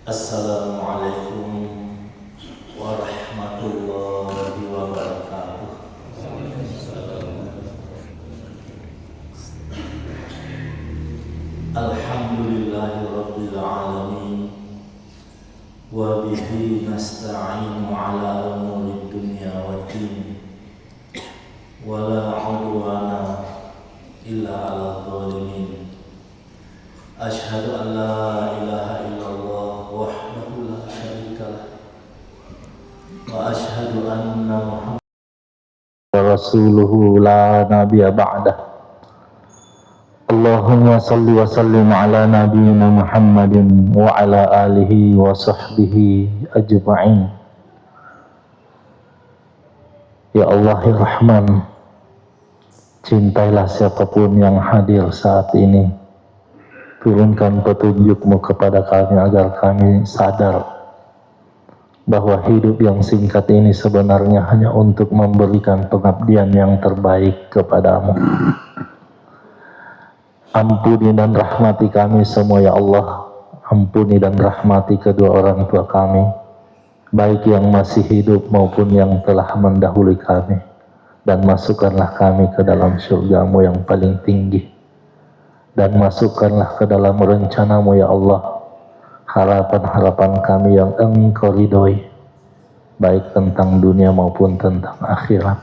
Assalamualaikum warahmatullahi wabarakatuh. Alhamdulillahi rabbil alamin wa bihi nasta'inu ala umuri dunya waddin wa la 'udwana illa 'alal zalimin. Asyhadu an la ilaha illallah wahdahu la syarika lah wa asyhadu anna Muhammadar rasuluhu la nabiyya ba'dah. Allahumma salli wa sallim ala nabiyyina Muhammadin wa ala alihi wa sahbihi ajma'in. Ya Allah ya Rahman, cintailah siapapun yang hadir saat ini. Turunkan petunjuk-Mu kepada kami agar kami sadar bahwa hidup yang singkat ini sebenarnya hanya untuk memberikan pengabdian yang terbaik kepada-Mu. Ampuni dan rahmati kami semua ya Allah. Ampuni dan rahmati kedua orang tua kami, baik yang masih hidup maupun yang telah mendahului kami, dan masukkanlah kami ke dalam surga-Mu yang paling tinggi. Dan masukkanlah ke dalam rencana-Mu ya Allah harapan-harapan kami yang Engkau ridhoi, baik tentang dunia maupun tentang akhirat.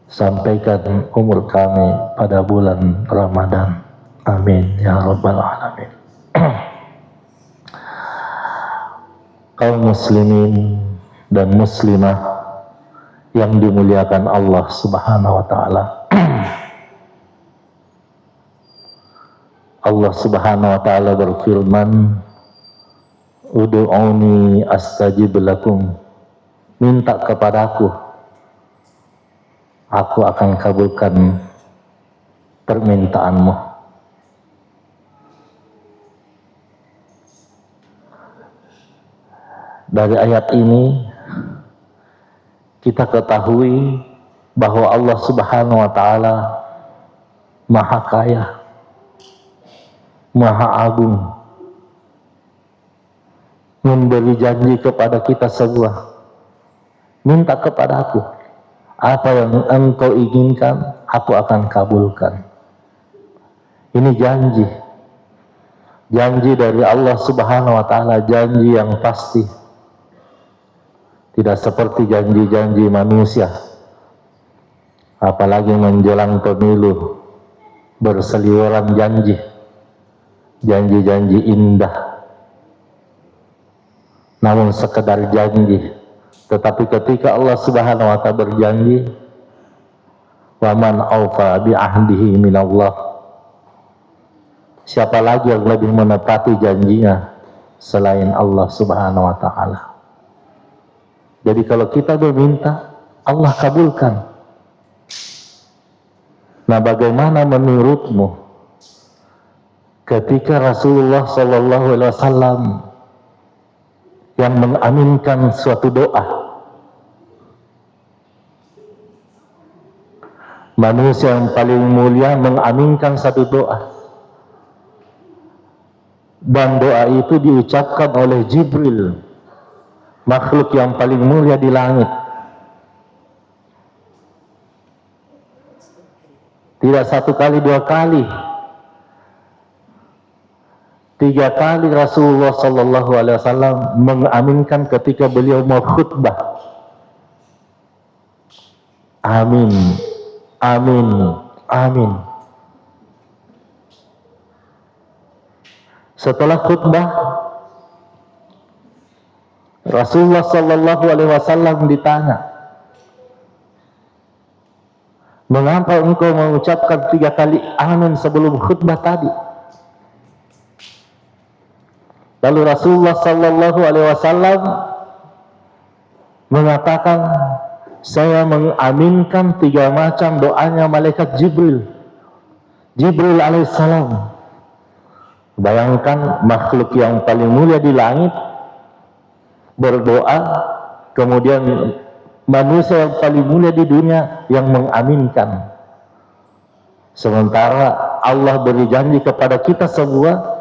Sampaikan umur kami pada bulan Ramadan. Amin ya rabbal alamin. Kaum muslimin dan muslimah yang dimuliakan Allah Subhanahu wa taala. Allah Subhanahu wa taala berfirman, "Ud'uni astajib lakum." Minta kepadaku, aku akan kabulkan permintaanmu. Dari ayat ini kita ketahui bahwa Allah Subhanahu wa taala Maha Kaya, Maha Agung, memberi janji kepada kita semua. Minta kepada aku, apa yang engkau inginkan, aku akan kabulkan. Ini janji. Janji dari Allah Subhanahu wa taala, janji yang pasti. Tidak seperti janji-janji manusia. Apalagi menjelang pemilu, berseliweran janji. Janji-janji indah, namun sekedar janji. Tetapi ketika Allah Subhanahu wa ta'ala berjanji, wa man awfa bi ahdihi minallah, siapa lagi yang lebih menepati janjinya selain Allah Subhanahu wa ta'ala. Jadi kalau kita meminta, Allah kabulkan. Nah, bagaimana menurutmu ketika Rasulullah Sallallahu Alaihi Wasallam yang mengaminkan suatu doa, manusia yang paling mulia mengaminkan satu doa, dan doa itu diucapkan oleh Jibril, makhluk yang paling mulia di langit. Tidak satu kali, dua kali, tiga kali Rasulullah Sallallahu Alaihi Wasallam mengaminkan ketika beliau mau khutbah. Amin, amin, amin. Setelah khutbah, Rasulullah Sallallahu Alaihi Wasallam ditanya, mengapa engkau mengucapkan tiga kali amin sebelum khutbah tadi? Lalu Rasulullah Sallallahu Alaihi Wasallam mengatakan, saya mengaminkan tiga macam doanya malaikat Jibril. Jibril alaihissalam. Bayangkan makhluk yang paling mulia di langit berdoa, kemudian manusia yang paling mulia di dunia yang mengaminkan. Sementara Allah beri janji kepada kita semua,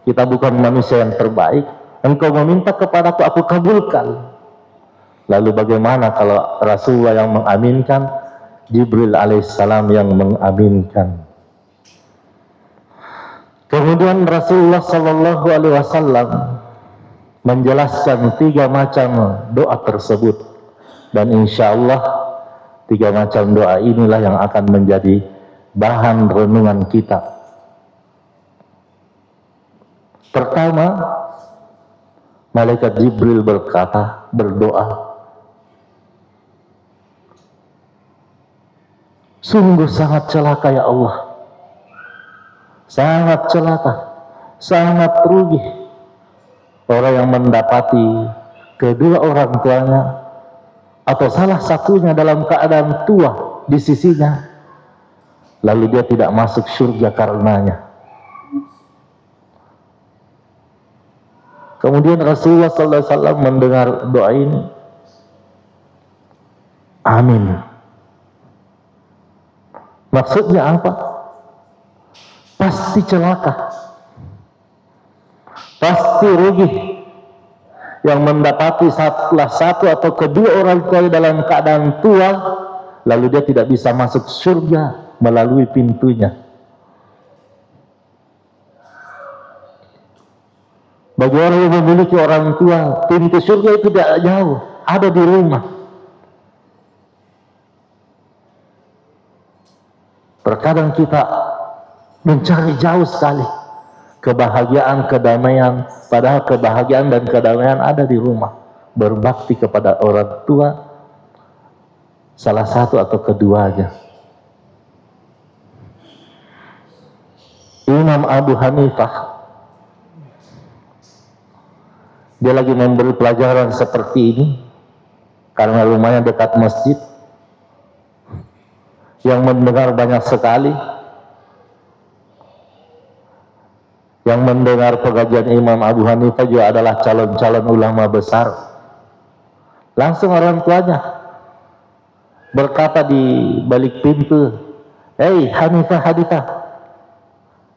Kita bukan manusia yang terbaik. Engkau meminta kepadaku, aku kabulkan. Lalu bagaimana kalau Rasulullah yang mengaminkan, Jibril alaihissalam yang mengaminkan. Kemudian Rasulullah sallallahu alaihi wasallam menjelaskan 3 macam doa tersebut, dan insya Allah 3 macam doa inilah yang akan menjadi bahan renungan kita. Pertama, malaikat Jibril berdoa, sungguh sangat celaka ya Allah, sangat celaka, sangat rugi orang yang mendapati kedua orang tuanya atau salah satunya dalam keadaan tua di sisinya, lalu dia tidak masuk surga karenanya. Kemudian Rasulullah SAW mendengar doa ini, amin. Maksudnya apa? Pasti celaka, pasti rugi yang mendapati salah satu atau kedua orang tua dalam keadaan tua, lalu dia tidak bisa masuk surga melalui pintunya. Bagi orang yang memiliki orang tua, pintu surga itu tidak jauh, ada di rumah. Terkadang kita mencari jauh sekali kebahagiaan, kedamaian, padahal kebahagiaan dan kedamaian ada di rumah. Berbakti kepada orang tua, salah satu atau keduanya. Imam Abu Hanifah, dia lagi memberi pelajaran seperti ini karena rumahnya dekat masjid, yang mendengar banyak sekali, yang mendengar pengajian Imam Abu Hanifah juga adalah calon-calon ulama besar. Langsung orang tuanya berkata di balik pintu, hei Hanifah,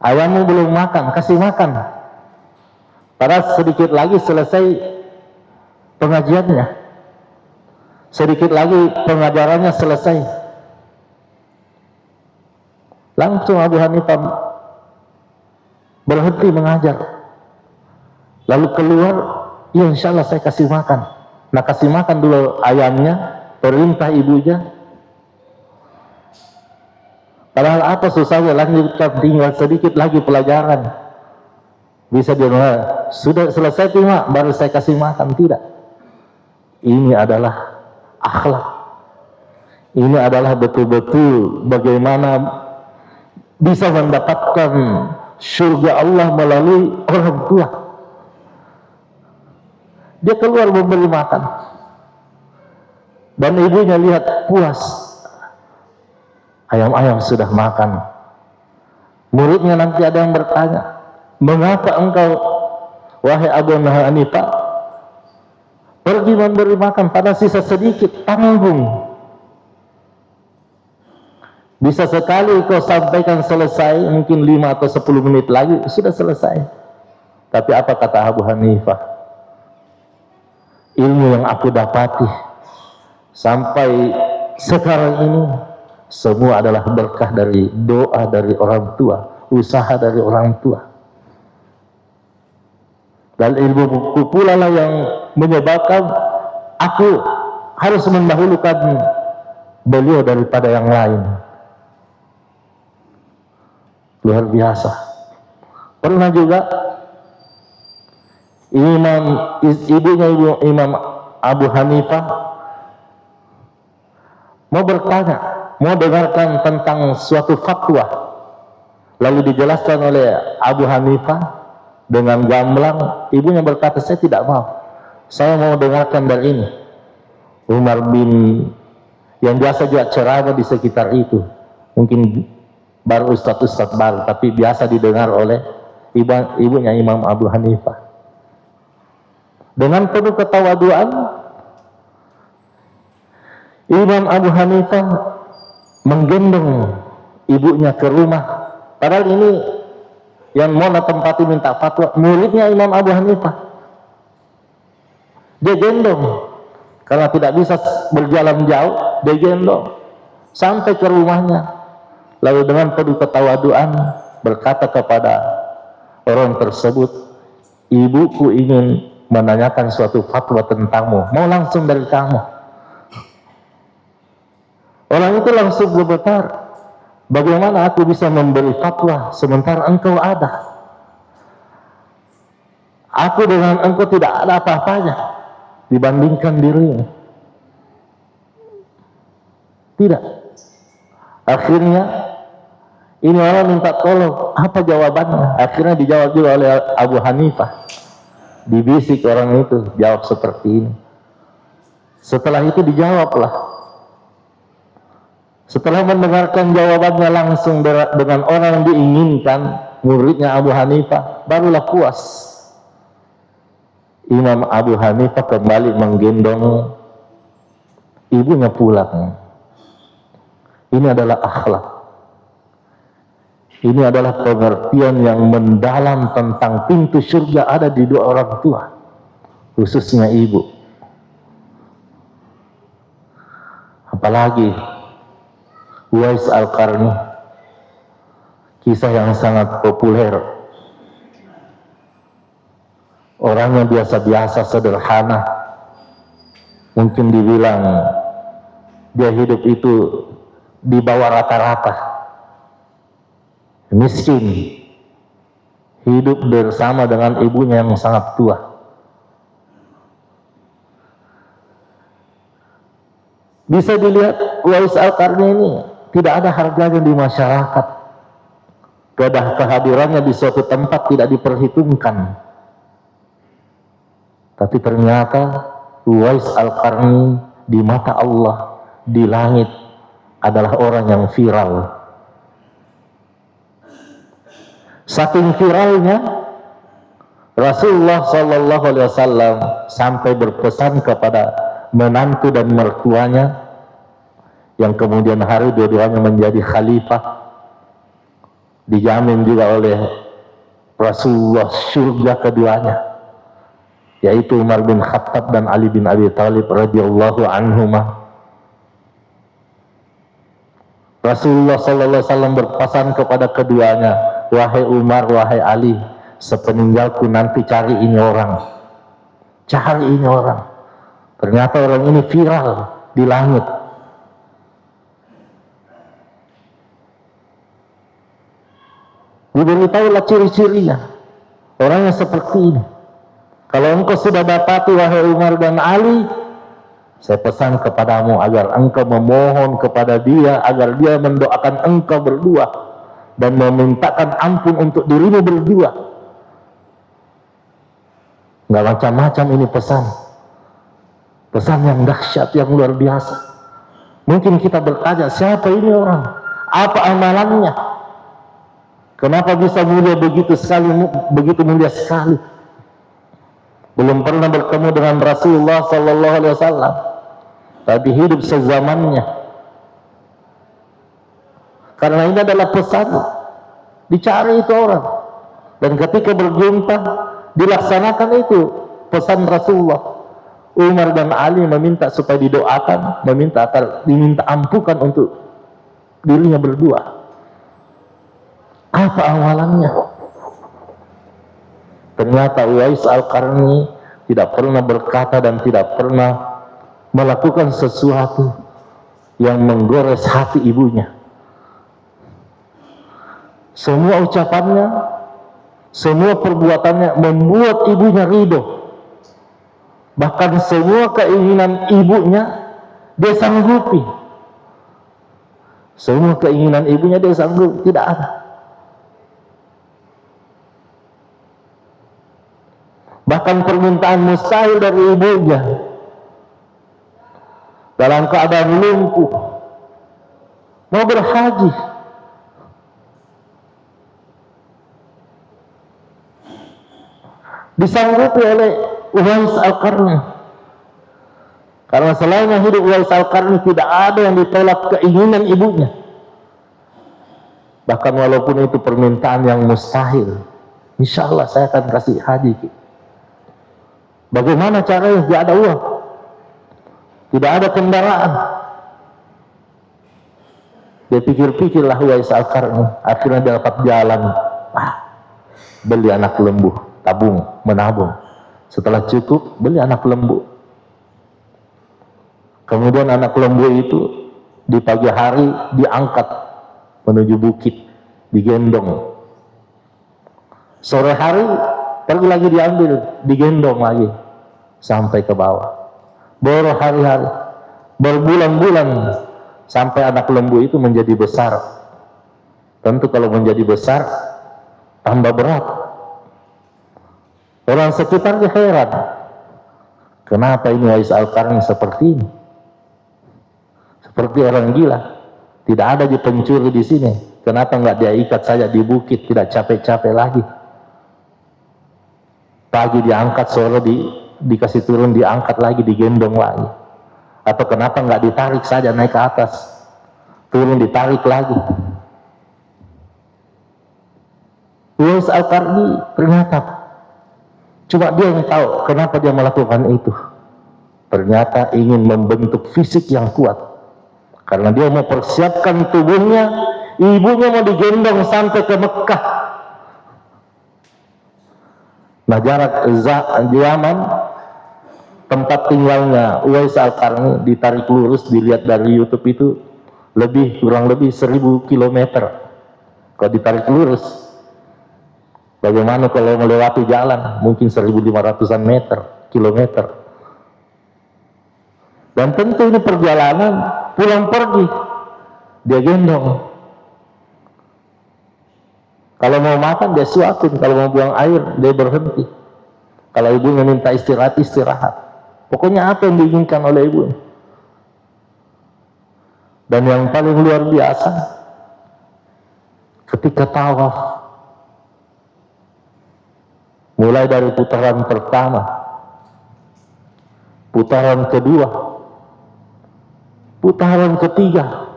ayammu belum makan, kasih makan. Padahal sedikit lagi selesai pengajiannya, sedikit lagi pengajarannya selesai. Langsung Abu Hanifah berhenti mengajar, lalu keluar, ya insya Allah saya kasih makan. Nah, kasih makan dulu ayamnya, perintah ibunya. Padahal apa susahnya, lanjutkan, tinggal sedikit lagi pelajaran. Bisa dia sudah selesai terima, baru saya kasih makan. Tidak. Ini adalah akhlak. Ini adalah betul-betul bagaimana bisa mendapatkan surga Allah melalui orang tua. Dia keluar memberi makan, dan ibunya lihat puas, ayam-ayam sudah makan. Muridnya nanti ada yang bertanya, mengapa engkau, wahai Abu Hanifah, pergi memberi makan pada sisa sedikit, tanggung. Bisa sekali kau sampaikan selesai, mungkin 5 atau 10 menit lagi sudah selesai. Tapi apa kata Abu Hanifah? Ilmu yang aku dapati sampai sekarang ini semua adalah berkah dari doa dari orang tua, usaha dari orang tua. Dan ilmu buku pula lah yang menyebabkan aku harus mendahulukan beliau daripada yang lain. Luar biasa. Pernah juga ibunya Imam Abu Hanifah mau bertanya, mau dengarkan tentang suatu fatwa, lalu dijelaskan oleh Abu Hanifah dengan gamblang. Ibunya berkata, saya tidak mau, saya mau dengarkan dari ini, Umar bin, yang biasa juga ceramah di sekitar itu, mungkin baru ustadz baru, tapi biasa didengar oleh ibunya Imam Abu Hanifah. Dengan penuh ketawaduan, Imam Abu Hanifah menggendong ibunya ke rumah. Padahal ini yang mau tempati minta fatwa, muridnya Imam Abu Hanifah. Dia gendong, karena tidak bisa berjalan jauh, dia gendong sampai ke rumahnya. Lalu dengan penuh ketawaduan berkata kepada orang tersebut, ibuku ingin menanyakan suatu fatwa tentangmu, mau langsung dari kamu. Orang itu langsung bergetar, bagaimana aku bisa memberi fatwa sementara engkau ada? Aku dengan engkau tidak ada apa-apanya dibandingkan dirimu. Tidak. Akhirnya ini orang minta tolong, apa jawabannya? Akhirnya dijawab juga oleh Abu Hanifah. Dibisik orang itu, jawab seperti ini. Setelah itu dijawablah. Setelah mendengarkan jawabannya langsung dengan orang yang diinginkan, muridnya Abu Hanifah, barulah puas. Imam Abu Hanifah kembali menggendong ibunya pulang. Ini adalah akhlak. Ini adalah pengertian yang mendalam tentang pintu surga ada di dua orang tua, khususnya ibu. Apalagi Uwais Al-Qarni, kisah yang sangat populer. Orangnya biasa-biasa, sederhana. Mungkin dibilang dia hidup itu di bawah rata-rata, miskin, hidup bersama dengan ibunya yang sangat tua. Bisa dilihat Uwais Al-Qarni ini tidak ada harganya di masyarakat. Kehadirannya di suatu tempat tidak diperhitungkan. Tapi ternyata Uwais Al-Qarni di mata Allah, di langit, adalah orang yang viral. Saking viralnya, Rasulullah SAW sampai berpesan kepada menantu dan mertuanya, yang kemudian hari dua-duanya menjadi khalifah, dijamin juga oleh Rasulullah surga keduanya, yaitu Umar bin Khattab dan Ali bin Abi Thalib radhiyallahu anhumah. Rasulullah SAW berpesan kepada keduanya, wahai Umar, wahai Ali, sepeninggalku nanti cari ini orang. Cari ini orang. Ternyata orang ini viral di langit. Diberitahulah ciri-cirinya. Orangnya seperti ini. Kalau engkau sudah dapati, wahai Umar dan Ali, saya pesan kepadamu agar engkau memohon kepada dia, agar dia mendoakan engkau berdua dan memintakan ampun untuk dirimu berdua. Nggak macam-macam ini pesan. Pesan yang dahsyat, yang luar biasa. Mungkin kita bertanya, siapa ini orang? Apa amalannya? Kenapa bisa mulia begitu sekali, begitu mulia sekali? Belum pernah bertemu dengan Rasulullah SAW, tapi hidup sezamannya. Karena ini adalah pesan, dicari itu orang, dan ketika berjumpa dilaksanakan itu pesan Rasulullah. Umar dan Ali meminta supaya didoakan, diminta ampukan untuk dirinya berdua. Apa awalannya? Ternyata Uwais Al-Qarni tidak pernah berkata dan tidak pernah melakukan sesuatu yang menggores hati ibunya. Semua ucapannya, semua perbuatannya membuat ibunya ridho. Bahkan semua keinginan ibunya dia sanggupi. Semua keinginan ibunya dia sanggup, tidak ada. Bahkan permintaan mustahil dari ibunya, dalam keadaan lumpuh, mau berhaji, disanggupi oleh Uwais Al-Qarni. Karena selama hidup Uwais Al-Qarni tidak ada yang ditolak keinginan ibunya. Bahkan walaupun itu permintaan yang mustahil, insya Allah saya akan kasih haji. Bagaimana caranya? Tidak ada uang, tidak ada kendaraan. Dia pikir-pikirlah Uwais Al-Qarni, akhirnya dia dapat jalan. Beli anak lembu, tabung, menabung. Setelah cukup, beli anak lembu. Kemudian anak lembu itu di pagi hari diangkat menuju bukit, digendong. Sore hari pergi lagi diambil, digendong lagi sampai ke bawah. Berhari-hari, berbulan-bulan sampai anak lembu itu menjadi besar. Tentu kalau menjadi besar tambah berat. Orang sekitar heran, kenapa ini Uwais Al-Qarni seperti ini? Seperti orang gila. Tidak ada pencuri di sini. Kenapa nggak dia ikat saja di bukit, tidak capek-capek lagi? Pagi diangkat, sore dikasih turun, diangkat lagi, digendong lagi. Atau kenapa nggak ditarik saja naik ke atas, turun ditarik lagi? Uwais Al-Qarni ternyata cuma dia yang tahu kenapa dia melakukan itu. Ternyata ingin membentuk fisik yang kuat. Karena dia mau persiapkan tubuhnya, ibunya mau digendong sampai ke Mekah. Nah, jarak Yaman, tempat tinggalnya Uwais Al-Qarni, ditarik lurus, dilihat dari YouTube itu kurang lebih 1000 km. Kalau ditarik lurus, bagaimana kalau melewati jalan? Mungkin 1500-an kilometer. Dan tentu ini perjalanan pulang pergi, dia gendong. Kalau mau makan dia suapin, kalau mau buang air dia berhenti. Kalau ibunya minta istirahat, istirahat. Pokoknya apa yang diinginkan oleh ibu. Dan yang paling luar biasa, ketika tawaf, mulai dari putaran pertama, putaran kedua, putaran ketiga,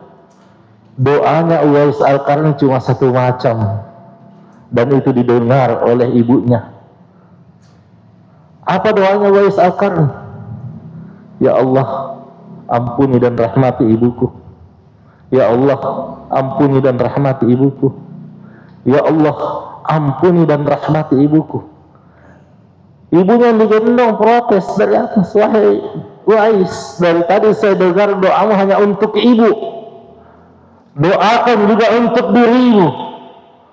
doanya Uwais Al-Qarni cuma satu macam, dan itu didengar oleh ibunya. Apa doanya Uwais Al-Qarni? Ya Allah, ampuni dan rahmati ibuku. Ya Allah, ampuni dan rahmati ibuku. Ya Allah, ampuni dan rahmati ibuku. Ibunya digendong protes dari atas, wahai Uwais, dari tadi saya dengar doamu hanya untuk ibu. Doakan juga untuk dirimu.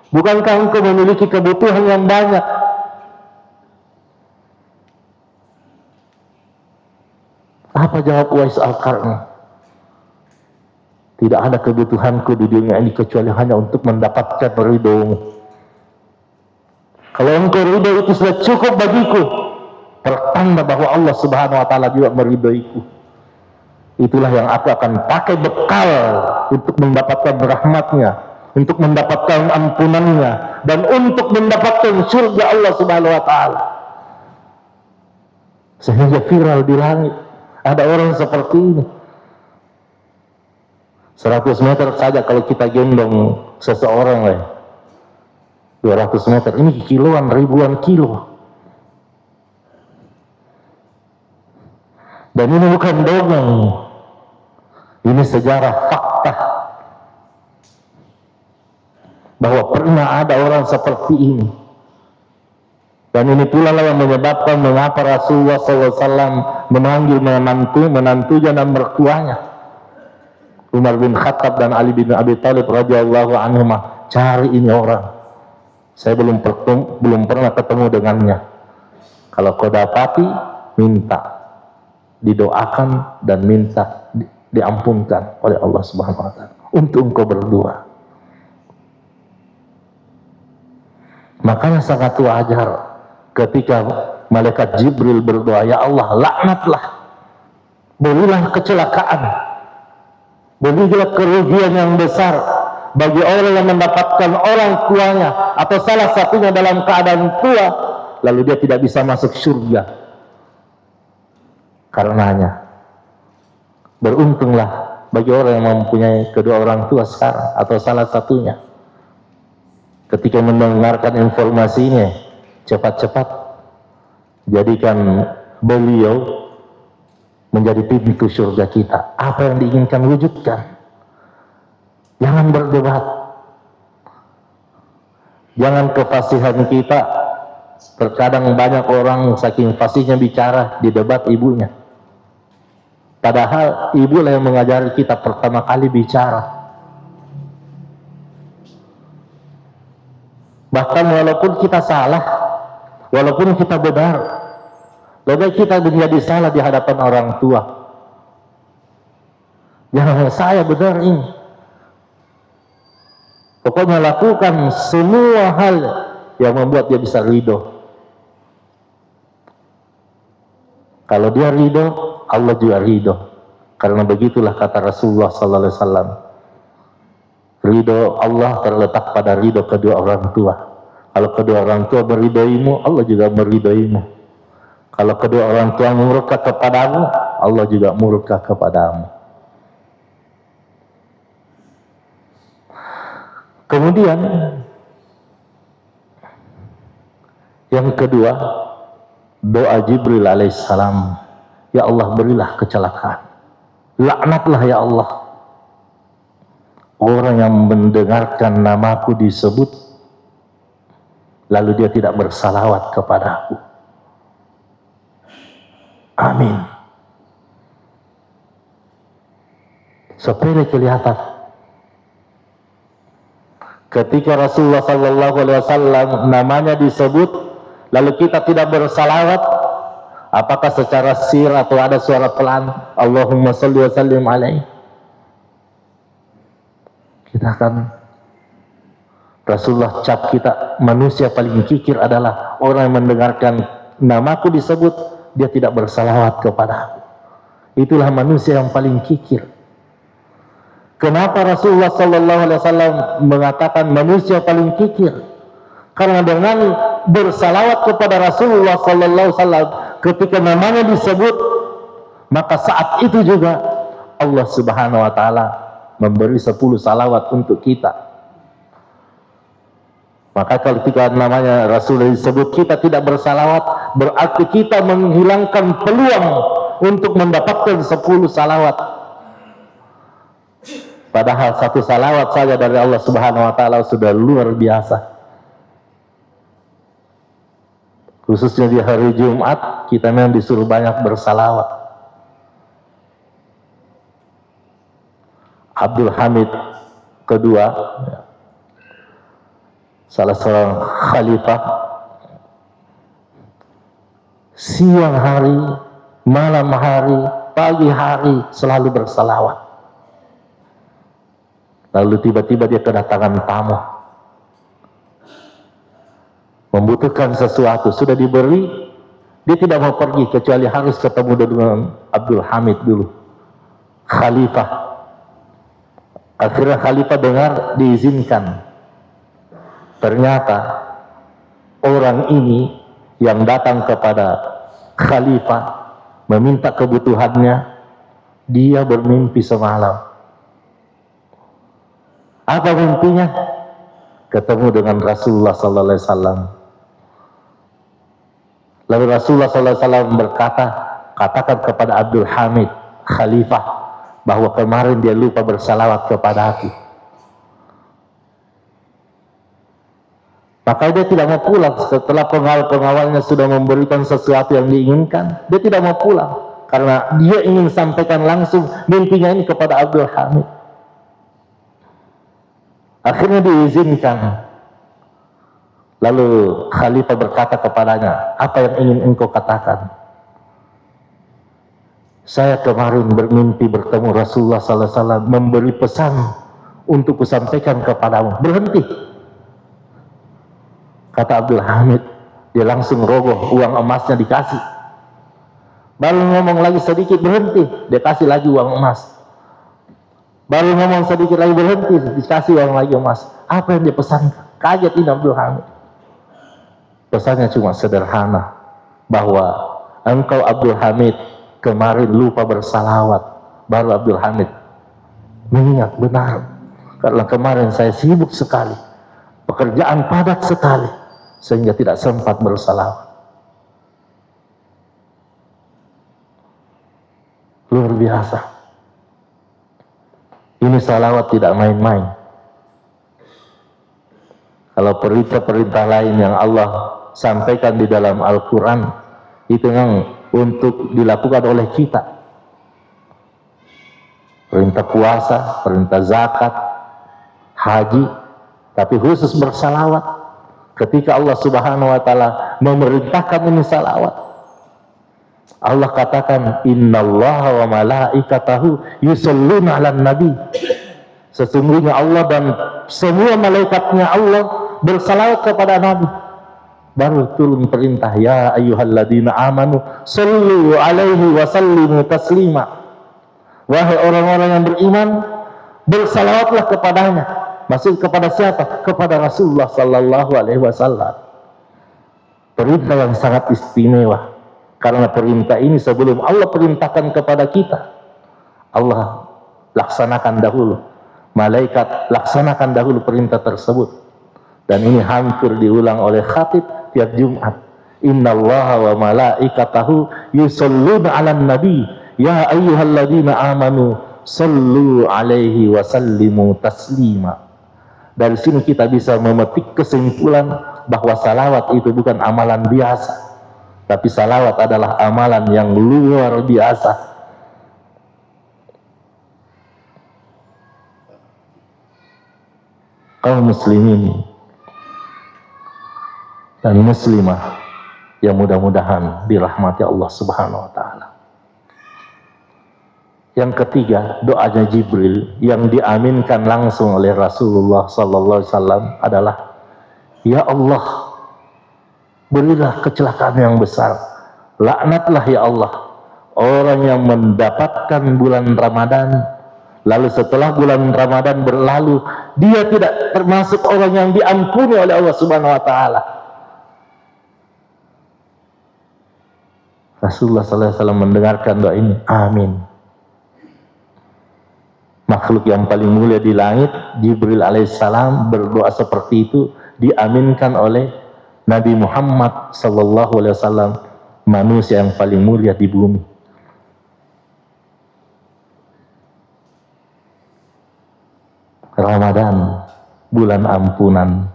Bukankah engkau memiliki kebutuhan yang banyak? Apa jawab Uwais Al-Qarni? Tidak ada kebutuhanku di dunia ini kecuali hanya untuk mendapatkan ridhomu. Kalau engkau ridho itu sudah cukup bagiku. Pertanda bahwa Allah Subhanahu wa Ta'ala juga meridhoiku. Itulah yang aku akan pakai bekal untuk mendapatkan rahmatnya, untuk mendapatkan ampunannya, dan untuk mendapatkan surga Allah Subhanahu wa Ta'ala. Sehingga viral di langit, ada orang seperti ini. 100 meter saja kalau kita gendong seseorang, 200 meter, ini kiloan, ribuan kilo. Dan ini bukan dongeng, ini sejarah fakta bahwa pernah ada orang seperti ini. Dan ini pula lah yang menyebabkan mengapa Rasulullah SAW memanggil menantunya dan mertuanya, Umar bin Khattab dan Ali bin Abi Thalib radhiyallahu anhuma, cari ini orang. Saya belum pernah ketemu dengannya. Kalau kau dapati, minta didoakan dan minta diampunkan oleh Allah Subhanahu wa Ta'ala untuk engkau berdua. Makanya sangat wajar ketika malaikat Jibril berdoa, ya Allah, laknatlah, berilah kecelakaan, berilah kerugian yang besar bagi orang yang mendapatkan orang tuanya atau salah satunya dalam keadaan tua, lalu dia tidak bisa masuk surga. Karenanya, beruntunglah bagi orang yang mempunyai kedua orang tua sekarang atau salah satunya. Ketika mendengarkan informasinya, cepat-cepat jadikan beliau menjadi pintu surga kita. Apa yang diinginkan wujudkan. Jangan berdebat. Jangan kefasihan kita. Terkadang banyak orang saking fasihnya bicara di debat ibunya. Padahal ibulah yang mengajari kita pertama kali bicara. Bahkan walaupun kita salah, walaupun kita benar, lebih baik kita menjadi salah di hadapan orang tua. Jangan saya benar ini. Pokoknya lakukan semua hal yang membuat dia bisa ridho. Kalau dia ridho, Allah juga ridho. Karena begitulah kata Rasulullah sallallahu alaihi wasallam. Ridho Allah terletak pada ridho kedua orang tua. Kalau kedua orang tua meridhoimu, Allah juga meridhoimu. Kalau kedua orang tua murka kepadamu, Allah juga murka kepadamu. Kemudian yang kedua, doa Jibril alaihissalam. Ya Allah, berilah kecelakaan. Laknatlah ya Allah orang yang mendengarkan namaku disebut lalu dia tidak bersalawat kepadaku. Amin. Sepele kelihatan. Ketika Rasulullah SAW namanya disebut, lalu kita tidak bersalawat, apakah secara sir atau ada suara pelan, Allahumma salli wa sallim alaihi? Kita akan, Rasulullah cap kita, manusia paling kikir adalah orang yang mendengarkan namaku disebut, dia tidak bersalawat kepada aku. Itulah manusia yang paling kikir. Kenapa Rasulullah SAW mengatakan manusia paling kikir? Karena dengan bersalawat kepada Rasulullah SAW ketika namanya disebut, maka saat itu juga Allah Subhanahu Wa Taala memberi 10 salawat untuk kita. Maka kalau ketika namanya Rasulullah disebut kita tidak bersalawat, berarti kita menghilangkan peluang untuk mendapatkan 10 salawat. Padahal 1 salawat saja dari Allah Subhanahu Wa Taala sudah luar biasa. Khususnya di hari Jumat, kita memang disuruh banyak bersalawat. Abdul Hamid kedua, salah seorang khalifah, siang hari, malam hari, pagi hari selalu bersalawat. Lalu tiba-tiba dia kedatangan tamu, membutuhkan sesuatu, sudah diberi, dia tidak mau pergi kecuali harus ketemu dengan Abdul Hamid dulu, khalifah. Akhirnya khalifah dengar, diizinkan. Ternyata orang ini yang datang kepada khalifah meminta kebutuhannya, dia bermimpi semalam. Apa mimpinya? Ketemu dengan Rasulullah sallallahu alaihi wasallam. Lalu Rasulullah sallallahu alaihi wasallam berkata, katakan kepada Abdul Hamid khalifah bahwa kemarin dia lupa bersalawat kepada aku. Maka dia tidak mau pulang setelah pengawal-pengawalnya sudah memberikan sesuatu yang diinginkan. Dia tidak mau pulang karena dia ingin sampaikan langsung mimpinya ini kepada Abdul Hamid. Akhirnya diizinkan. Lalu khalifah berkata kepadanya, apa yang ingin engkau katakan? Saya kemarin bermimpi bertemu Rasulullah SAW memberi pesan untuk kusampaikan kepadamu. Berhenti. Kata Abdul Hamid, dia langsung roboh, uang emasnya dikasih. Baru ngomong lagi sedikit, berhenti, dia kasih lagi uang emas. Baru ngomong sedikit lagi, berhenti, dikasih uang lagi emas. Apa yang dia pesan? Kaget ini Abdul Hamid. Pesannya cuma sederhana, bahwa engkau Abdul Hamid kemarin lupa bersalawat. Baru Abdul Hamid mengingat, benar, karena kemarin saya sibuk sekali. pekerjaan padat sekali sehingga tidak sempat bersalawat. Luar biasa. Ini salawat tidak main-main. Kalau perintah-perintah lain yang Allah sampaikan di dalam Al-Quran itu yang untuk dilakukan oleh kita. Perintah puasa, perintah zakat, haji, tapi khusus bersalawat. Ketika Allah Subhanahu wa taala memerintahkan ini salawat, Allah katakan innallaha wa malaikatahu yusholluna 'alan nabi. Sesungguhnya Allah dan semua malaikatnya Allah bersalawat kepada Nabi. Baru turun perintah ya ayyuhalladzina amanu shallu 'alaihi wa sallimu taslima. Wahai orang-orang yang beriman, bersalawatlah kepadanya. Maksud kepada siapa? Kepada Rasulullah sallallahu alaihi wasallam. Perintah yang sangat istimewa. Karena perintah ini sebelum Allah perintahkan kepada kita, Allah laksanakan dahulu. Malaikat laksanakan dahulu perintah tersebut. Dan ini hampir diulang oleh khatib tiap Jumat. Innallaha wa malaikatahu yusholluna 'alan nabi ya ayyuhalladzina amanu shallu 'alaihi wa sallimu taslima. Dari sini kita bisa memetik kesimpulan bahwa salawat itu bukan amalan biasa. Tapi salawat adalah amalan yang luar biasa. Kaum muslimin dan muslimah yang mudah-mudahan dirahmati Allah Subhanahu wa taala. Yang ketiga, doanya Jibril yang diaminkan langsung oleh Rasulullah sallallahu alaihi wasallam adalah, ya Allah, berilah kecelakaan yang besar, laknatlah ya Allah orang yang mendapatkan bulan Ramadan, lalu setelah bulan Ramadan berlalu dia tidak termasuk orang yang diampuni oleh Allah Subhanahu wa taala. Rasulullah sallallahu alaihi wasallam mendengarkan doa ini, amin. Makhluk yang paling mulia di langit, Jibril alaihissalam, berdoa seperti itu diaminkan oleh Nabi Muhammad sallallahu alaihi wasallam, manusia yang paling mulia di bumi. Ramadan, bulan ampunan,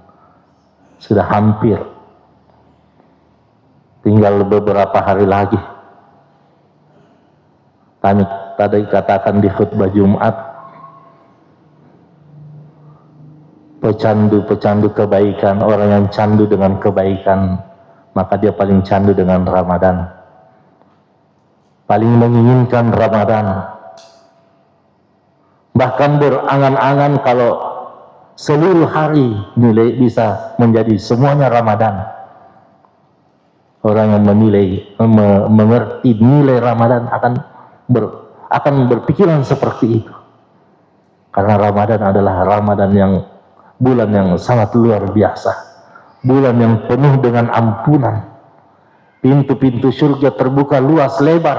sudah hampir. Tinggal beberapa hari lagi. Tadi katakan di khutbah Jumat, pecandu kebaikan, orang yang candu dengan kebaikan, maka dia paling candu dengan Ramadan. Paling menginginkan Ramadan. Bahkan berangan-angan kalau seluruh hari nilai bisa menjadi semuanya Ramadan. Orang yang mengerti nilai Ramadan akan berpikiran seperti itu. Karena Ramadan adalah Ramadan yang bulan yang sangat luar biasa, bulan yang penuh dengan ampunan. Pintu-pintu surga terbuka luas lebar,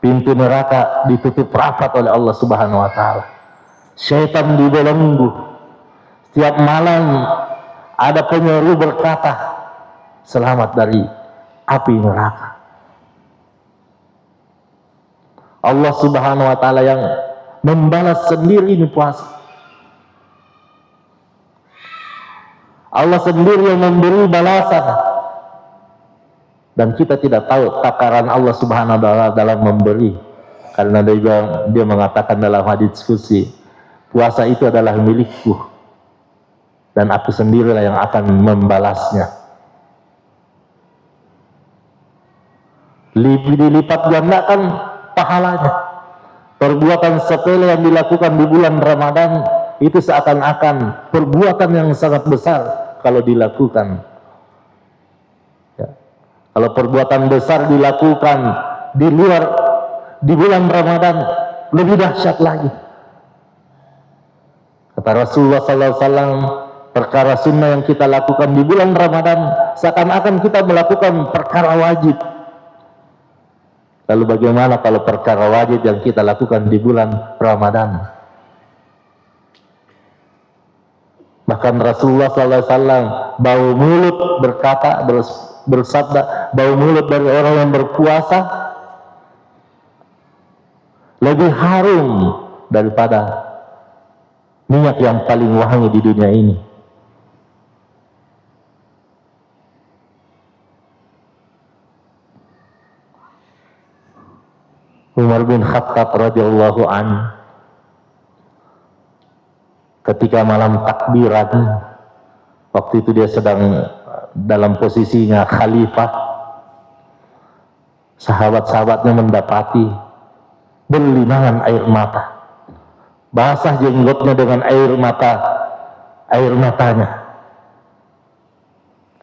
pintu neraka ditutup rapat oleh Allah Subhanahu wa taala. Syaitan dibelenggu. Setiap malam ada penyeru berkata, selamat dari api neraka. Allah Subhanahu wa taala yang membalas sendiri ini puasa. Allah sendiri yang memberi balasan. Dan kita tidak tahu takaran Allah Subhanahu wa taala dalam memberi. Karena dia mengatakan dalam hadits qudsi, puasa itu adalah milikku dan aku sendirilah yang akan membalasnya. Dilipat gandakan pahalanya. Perbuatan sepele yang dilakukan di bulan Ramadan itu seakan-akan perbuatan yang sangat besar kalau dilakukan. Ya. Kalau perbuatan besar dilakukan di bulan Ramadan, lebih dahsyat lagi. Kata Rasulullah SAW, perkara sunnah yang kita lakukan di bulan Ramadan seakan-akan kita melakukan perkara wajib. Lalu bagaimana kalau perkara wajib yang kita lakukan di bulan Ramadan? Bahkan Rasulullah SAW bau mulut berkata, bersabda, bau mulut dari orang yang berpuasa lebih harum daripada minyak yang paling wangi di dunia ini. Umar bin Khattab radhiyallahu an, ketika malam takbiran, waktu itu dia sedang dalam posisinya khalifah, sahabat-sahabatnya mendapati berlinangan air mata, basah jenggotnya dengan air matanya.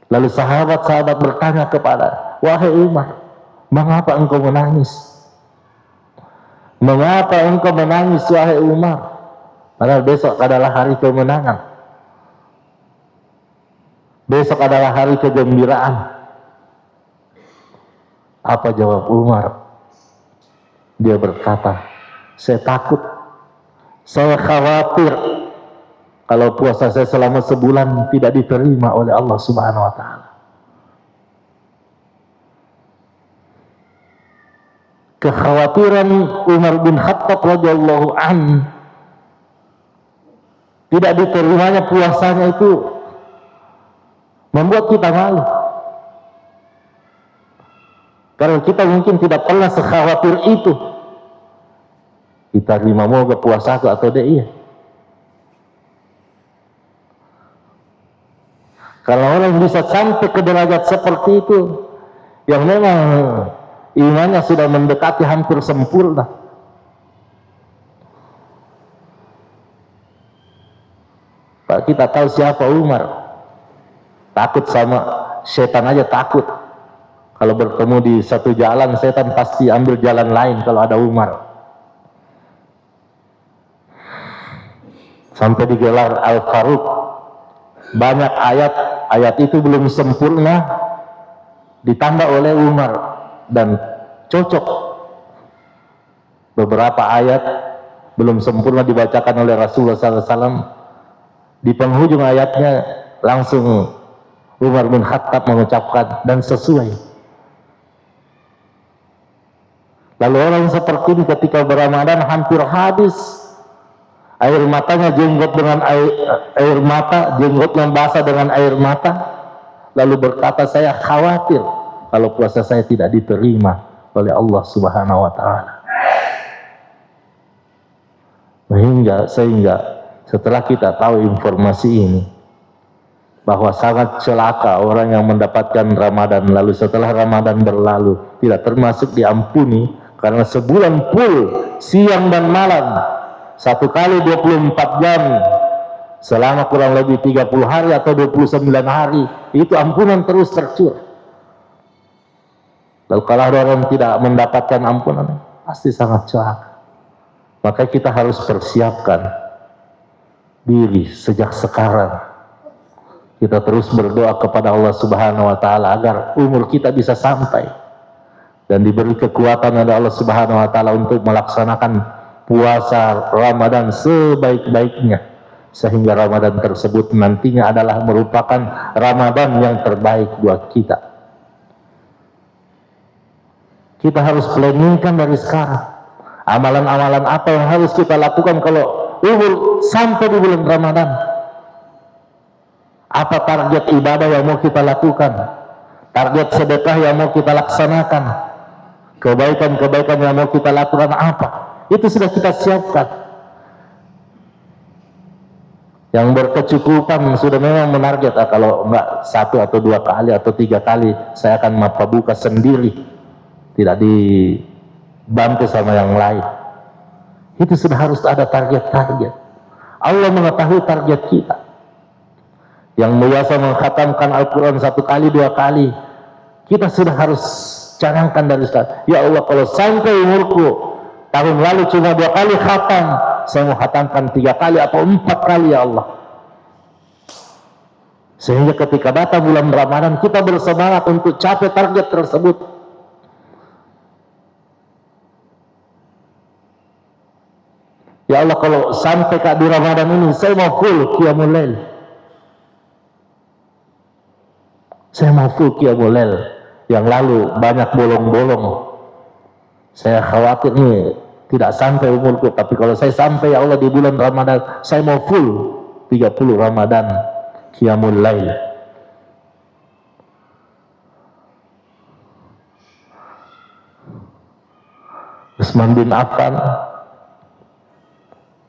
Lalu sahabat-sahabat bertanya kepada, wahai Umar, mengapa engkau menangis? Mengapa engkau menangis wahai Umar? Padahal besok adalah hari kemenangan. Besok adalah hari kegembiraan. Apa jawab Umar? Dia berkata, saya takut, saya khawatir kalau puasa saya selama sebulan tidak diterima oleh Allah Subhanahu wa Ta'ala. Kekhawatiran Umar bin Khattab radhiyallahu an tidak diterimanya puasanya itu membuat kita malu. Karena kita mungkin tidak pernah sekhawatir itu. Kita terima moga puasaku atau dia. Kalau orang bisa sampai ke derajat seperti itu, yang memang imannya sudah mendekati hampir sempurna. Pak, kita tahu siapa Umar. Takut sama setan aja takut. Kalau bertemu di satu jalan, setan pasti ambil jalan lain kalau ada Umar. Sampai digelar Al-Faruq. Banyak ayat itu belum sempurna ditambah oleh Umar, dan cocok. Beberapa ayat belum sempurna dibacakan oleh Rasulullah SAW. Di penghujung ayatnya langsung Umar bin Khattab mengucapkan, dan sesuai. Lalu orang seperti ini ketika berRamadan hampir habis air matanya, jenggot dengan air mata, jenggot yang basah dengan air mata, lalu berkata, saya khawatir kalau puasa saya tidak diterima oleh Allah Subhanahu wa Ta'ala. Sehingga setelah kita tahu informasi ini, bahwa sangat celaka orang yang mendapatkan Ramadan lalu setelah Ramadan berlalu tidak termasuk diampuni, karena sebulan full siang dan malam, satu kali 24 jam selama kurang lebih 30 hari atau 29 hari, itu ampunan terus tercurah. Lalu kalau ada orang tidak mendapatkan ampunan, pasti sangat celaka. Maka kita harus persiapkan diri sejak sekarang. Kita terus berdoa kepada Allah Subhanahu wa Ta'ala agar umur kita bisa sampai dan diberi kekuatan oleh Allah Subhanahu wa Ta'ala untuk melaksanakan puasa Ramadan sebaik-baiknya, sehingga Ramadan tersebut nantinya adalah merupakan Ramadan yang terbaik buat kita. Kita harus planningkan dari sekarang amalan-amalan apa yang harus kita lakukan kalau umur sampai di bulan Ramadan. Apa target ibadah yang mau kita lakukan, target sedekah yang mau kita laksanakan, kebaikan-kebaikan yang mau kita lakukan apa, itu sudah kita siapkan. Yang berkecukupan sudah memang menarget, kalau enggak 1 atau 2 kali atau 3 kali saya akan mata buka sendiri, tidak dibantu sama yang lain. Itu sudah harus ada target-target. Allah mengetahui target kita. Yang biasa mengkhatamkan Al-Quran 1 kali 2 kali, kita sudah harus canangkan dari sekarang, ya Allah, kalau sampai umurku tahun lalu cuma 2 kali khatam, saya mau khatamkan 3 kali atau 4 kali ya Allah. Sehingga ketika datang bulan Ramadan kita bersemangat untuk capai target tersebut. Ya Allah, kalau sampai di Ramadan ini saya mau full qiyamul lail, Saya mau full qiyamul lail. Yang lalu banyak bolong-bolong. Saya khawatir nih tidak sampai umurku, tapi kalau saya sampai ya Allah di bulan Ramadan, saya mau full 30 Ramadan qiyamul lail. Utsman bin Affan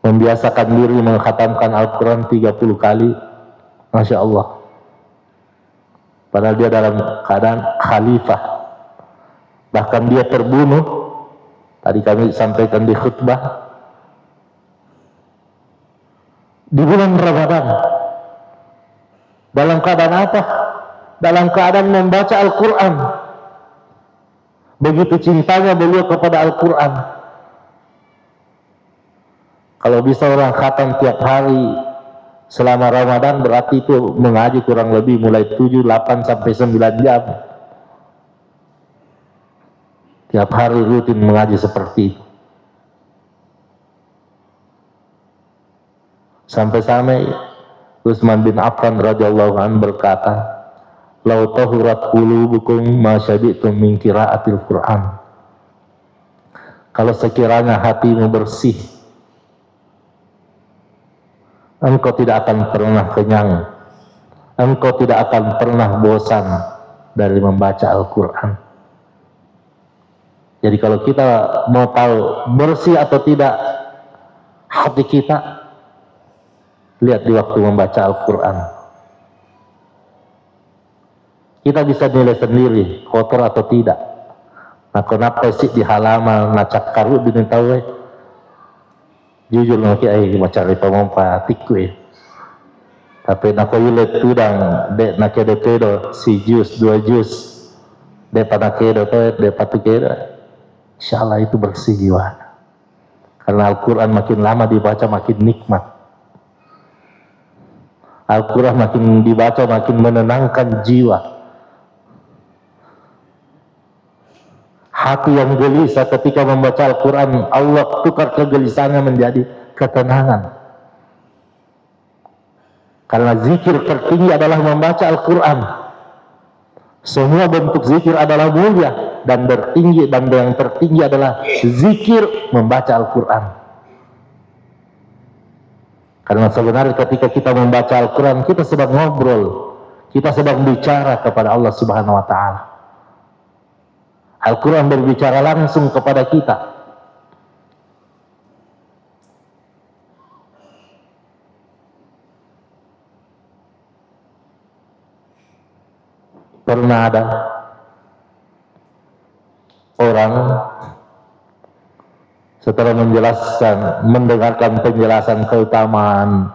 membiasakan diri mengkhatamkan Al-Quran 30 kali. Masya Allah. Padahal dia dalam keadaan khalifah. Bahkan dia terbunuh. Tadi kami sampaikan di khutbah. Di bulan Ramadan. Dalam keadaan apa? Dalam keadaan membaca Al-Quran. Begitu cintanya beliau kepada Al-Quran. Kalau bisa orang khatam tiap hari selama Ramadan, berarti itu mengaji kurang lebih mulai 7, 8 sampai 9 jam. Tiap hari rutin mengaji seperti itu. Sampai-sampai Utsman bin Affan radhiyallahu anhu berkata, "Lau tahurat qulubukum ma syabi'tum min qira'atil Qur'an." Kalau sekiranya hatimu bersih, engkau tidak akan pernah kenyang, engkau tidak akan pernah bosan dari membaca Al-Quran. Jadi kalau kita mau tahu bersih atau tidak hati kita, lihat di waktu membaca Al-Quran. Kita bisa nilai sendiri kotor atau tidak. Nah, kenapa sih di halaman nacak karu dinitawe? Jujur nanti macari pemompa tikwe. Tapi nako yulet tudang dek nakede pedo si jus 2 jus dek panakedo toet dek patukedo. Insyaallah itu bersih jiwa. Karena Al-Quran makin lama dibaca makin nikmat. Al-Quran makin dibaca makin menenangkan jiwa. Hati yang gelisah ketika membaca Al-Quran, Allah tukar kegelisahannya menjadi ketenangan. Karena zikir tertinggi adalah membaca Al-Quran. Semua bentuk zikir adalah mulia dan tertinggi, dan yang tertinggi adalah zikir membaca Al-Quran. Karena sebenarnya ketika kita membaca Al-Quran, kita sedang ngobrol, kita sedang bicara kepada Allah Subhanahu wa Ta'ala. Al-Quran berbicara langsung kepada kita. Pernah ada orang setelah mendengarkan penjelasan keutamaan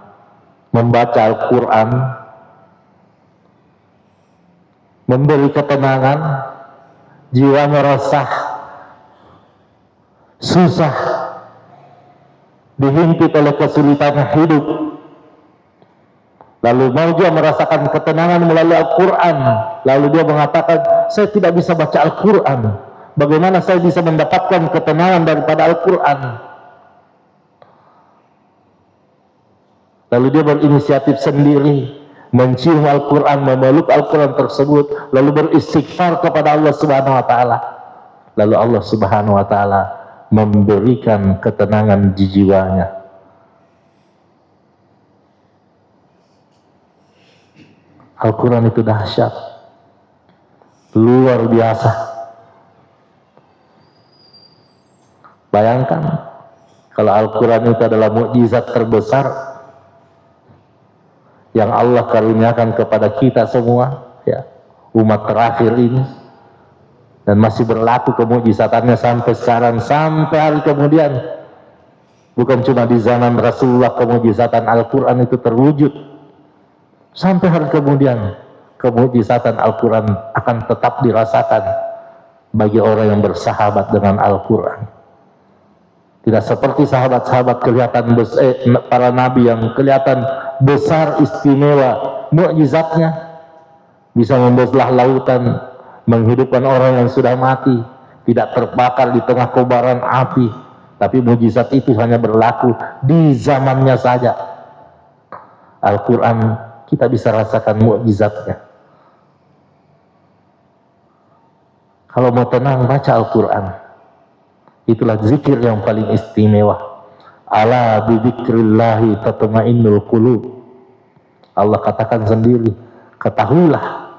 membaca Al-Quran, memberi ketenangan, jiwanya resah, susah, dihimpit oleh kesulitan hidup. Lalu mau dia merasakan ketenangan melalui Al-Quran. Lalu dia mengatakan, saya tidak bisa baca Al-Quran. Bagaimana saya bisa mendapatkan ketenangan daripada Al-Quran? Lalu dia berinisiatif sendiri, mencium Al-Quran, memeluk Al-Quran tersebut, lalu beristighfar kepada Allah Subhanahu wa Ta'ala. Lalu Allah Subhanahu wa Ta'ala memberikan ketenangan di jiwanya. Al-Quran itu dahsyat, luar biasa. Bayangkan kalau Al-Quran itu adalah mukjizat terbesar yang Allah karuniakan kepada kita semua, ya, umat terakhir ini, dan masih berlaku kemukjizatannya sampai sekarang, sampai hari kemudian. Bukan cuma di zaman Rasulullah kemukjizatan Al-Quran itu terwujud, sampai hari kemudian kemukjizatan Al-Quran akan tetap dirasakan bagi orang yang bersahabat dengan Al-Quran. Tidak seperti sahabat-sahabat kelihatan para nabi yang kelihatan besar, istimewa, mukjizatnya bisa membelah lautan, menghidupkan orang yang sudah mati, tidak terbakar di tengah kobaran api. Tapi mukjizat itu hanya berlaku di zamannya saja. Al-Quran kita bisa rasakan mukjizatnya. Kalau mau tenang, baca Al-Quran. Itulah zikir yang paling istimewa. Ala bidzikrillahi tatma'innul qulub. Allah katakan sendiri, ketahuilah,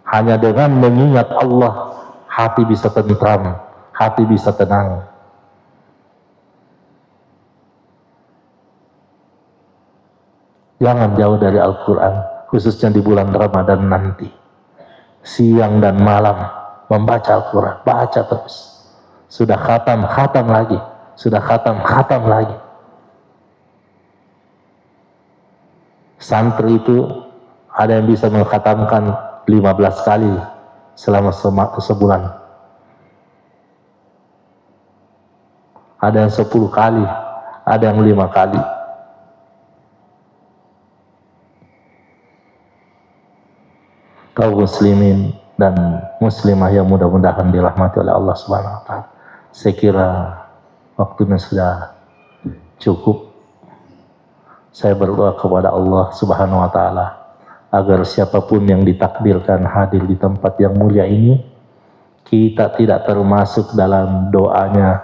hanya dengan mengingat Allah, hati bisa tentram, hati bisa tenang. Jangan jauh dari Al-Quran, khususnya di bulan Ramadan nanti. Siang dan malam membaca Al-Quran, baca terus. Sudah khatam, khatam lagi. Sudah khatam, khatam lagi. Santri itu ada yang bisa mengkhatamkan 15 kali selama sebulan. Ada yang 10 kali, ada yang 5 kali. Kaum muslimin dan muslimah yang mudah-mudahan dirahmati oleh Allah Subhanahu wa taala. Saya kira waktunya sudah cukup. Saya berdoa kepada Allah Subhanahu wa taala agar siapapun yang ditakdirkan hadir di tempat yang mulia ini, kita tidak termasuk dalam doanya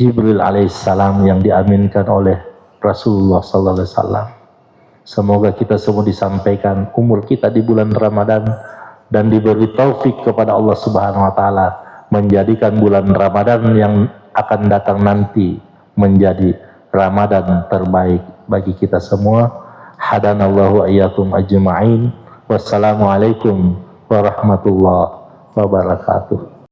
Jibril alaihissalam yang diaminkan oleh Rasulullah sallallahu alaihi wasallam. Semoga kita semua disampaikan umur kita di bulan Ramadan dan diberi taufik kepada Allah Subhanahu wa taala menjadikan bulan Ramadan yang akan datang nanti menjadi Ramadan terbaik bagi kita semua. Hadanallahu iyyakum ajma'in. Wassalamualaikum warahmatullahi wabarakatuh.